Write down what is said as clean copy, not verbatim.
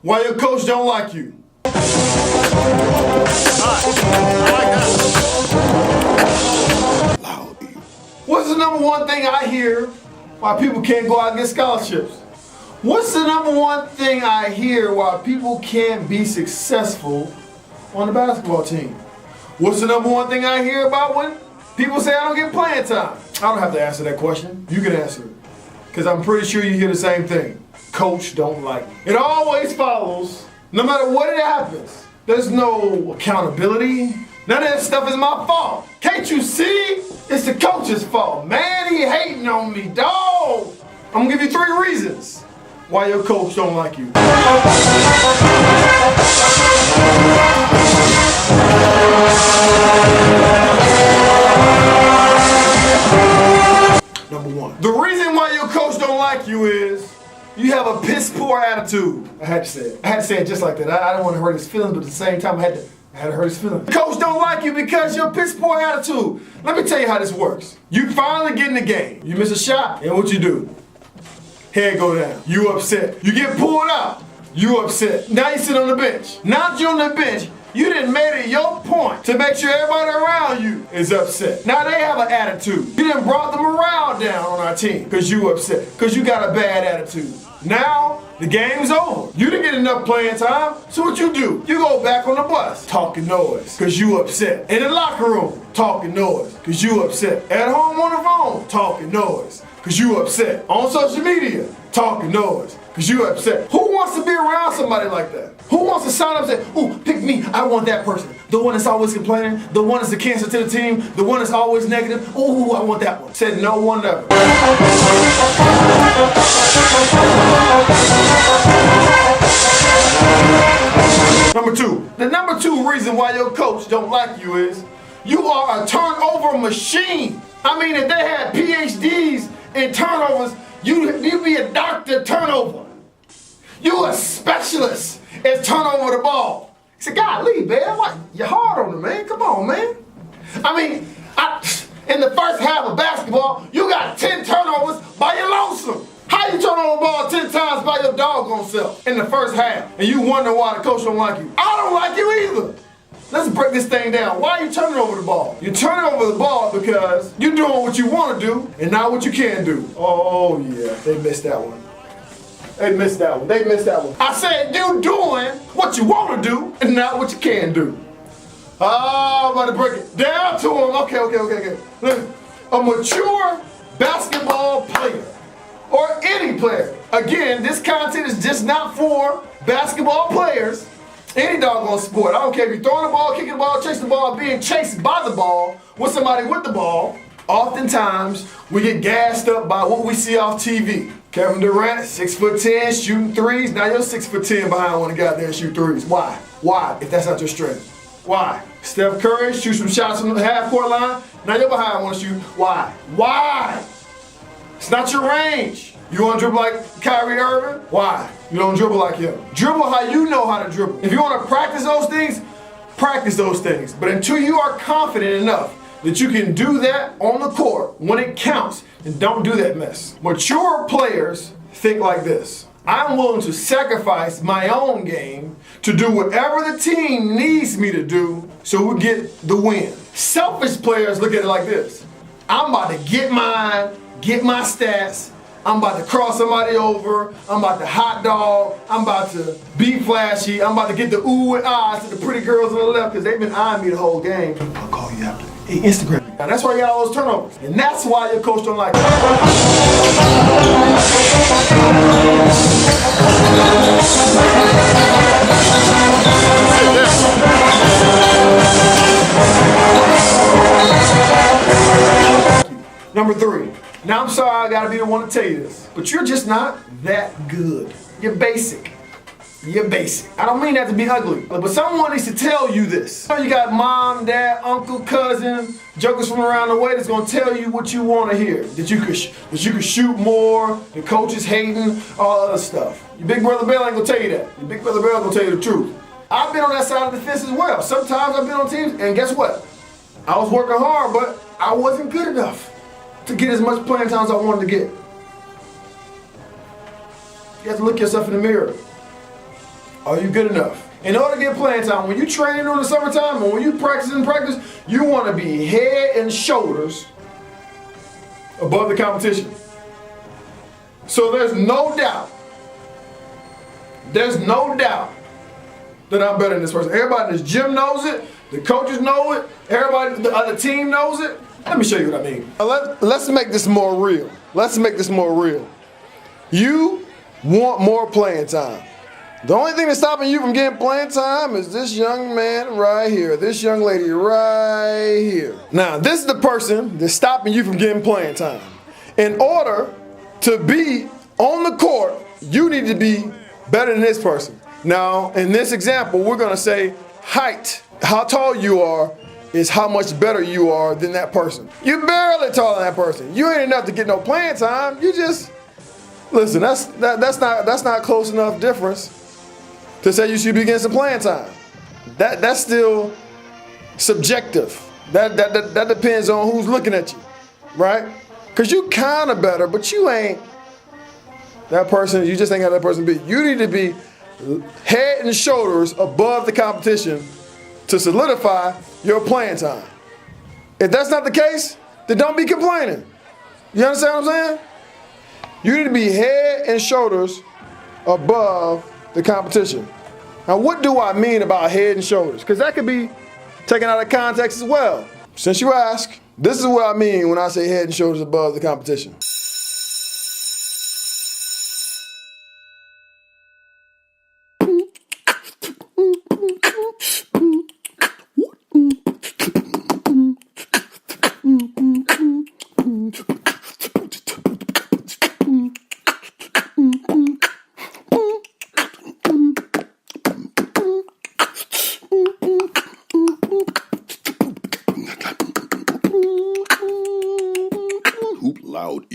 Why your coach don't like you? I like that. Loud. What's the number one thing I hear why people can't go out and get scholarships? What's the number one thing I hear why people can't be successful on the basketball team? What's the number one thing I hear about when people say I don't get playing time? I don't have to answer that question. You can answer it. Because I'm pretty sure you hear the same thing. Coach don't like me. It always follows, no matter what it happens. There's no accountability. None of that stuff is my fault. Can't you see? It's the coach's fault. Man, he hating on me, dog. I'm gonna give you 3 reasons why your coach don't like you. Number 1. The reason why your coach don't like you is you have a piss poor attitude. I had to say it. I had to say it just like that. I didn't want to hurt his feelings, but at the same time, I had to hurt his feelings. Coach don't like you because you're a piss poor attitude. Let me tell you how this works. You finally get in the game. You miss a shot, and what you do? Head go down. You upset. You get pulled out. You upset. Now you sit on the bench. Now that you're on the bench, you done made it your point to make sure everybody around you is upset. Now they have an attitude. You done brought the morale down on our team because you upset, because you got a bad attitude. Now, the game's over. You didn't get enough playing time, so what you do? You go back on the bus, talking noise, because you upset. In the locker room, talking noise, because you upset. At home on the phone, talking noise, because you upset. On social media, talking noise, because you upset. Who wants to be around somebody like that? Who wants to sign up and say, ooh, pick me, I want that person. The one that's always complaining, the one that's a cancer to the team, the one that's always negative. Ooh, I want that one. Said no one ever. Number 2. The number 2 reason why your coach don't like you is you are a turnover machine. I mean, if they had PhDs in turnovers, you'd be a doctor turnover. You a specialist at turnover the ball. He said, golly, man, what? You're hard on him, man. Come on, man. I mean, in the first half of basketball, you got 10 turnovers by your lonesome. How you turn over the ball 10 times by your doggone self in the first half, and you wonder why the coach don't like you? I don't like you either. Let's break this thing down. Why are you turning over the ball? You're turning over the ball because you're doing what you want to do and not what you can do. Oh, yeah, they missed that one. They missed that one. They missed that one. I said you doing what you want to do and not what you can do. Oh, I'm about to break it down to him. Okay. Look, a mature basketball player or any player. Again, this content is just not for basketball players. Any doggone sport. I don't care if you're throwing the ball, kicking the ball, chasing the ball, being chased by the ball with somebody with the ball. Oftentimes, we get gassed up by what we see off TV. Kevin Durant, 6'10", shooting threes. Now you're 6'10" behind one guy there and shoot threes. Why? Why, if that's not your strength? Why? Steph Curry, shoot some shots from the half-court line. Now you're behind one to shoot. Why? Why? It's not your range. You want to dribble like Kyrie Irving? Why? You don't dribble like him. Dribble how you know how to dribble. If you want to practice those things, practice those things. But until you are confident enough that you can do that on the court when it counts, then don't do that mess. Mature players think like this. I'm willing to sacrifice my own game to do whatever the team needs me to do so we get the win. Selfish players look at it like this. I'm about to get mine, get my stats. I'm about to cross somebody over. I'm about to hot dog. I'm about to be flashy. I'm about to get the ooh and ahs to the pretty girls on the left because they've been eyeing me the whole game. I'll call you after. Hey, Instagram. And that's why you got all those turnovers. And that's why your coach don't like you. Number 3. Now, I'm sorry I gotta be the one to tell you this, but you're just not that good. You're basic. You're basic. I don't mean that to be ugly, but someone needs to tell you this. You got mom, dad, uncle, cousin, jokers from around the way that's gonna tell you what you want to hear. That you could shoot more, the coach is hating, all other stuff. Your big brother Bill ain't gonna tell you that. Your big brother Bill gonna tell you the truth. I've been on that side of the fence as well. Sometimes I've been on teams, and guess what? I was working hard, but I wasn't good enough to get as much playing time as I wanted to get. You have to look yourself in the mirror. Are you good enough? In order to get playing time, when you training during the summertime and when you practice, you want to be head and shoulders above the competition. So there's no doubt that I'm better than this person. Everybody in this gym knows it. The coaches know it. Everybody, the other team knows it. Let me show you what I mean. Let's make this more real. You want more playing time. The only thing that's stopping you from getting playing time is this young man right here, this young lady right here. Now, this is the person that's stopping you from getting playing time. In order to be on the court, you need to be better than this person. Now, in this example, we're gonna say height. How tall you are is how much better you are than that person. You're barely taller than that person. You ain't enough to get no playing time. You just, listen, that's not close enough difference to say you should be getting some playing time. That's still subjective. That depends on who's looking at you, right? Because you kind of better, but you ain't that person. You just ain't got that person beat. You need to be head and shoulders above the competition to solidify your playing time. If that's not the case, then don't be complaining. You understand what I'm saying? You need to be head and shoulders above the competition. Now, what do I mean about head and shoulders? Because that could be taken out of context as well. Since you ask, this is what I mean when I say head and shoulders above the competition. Loud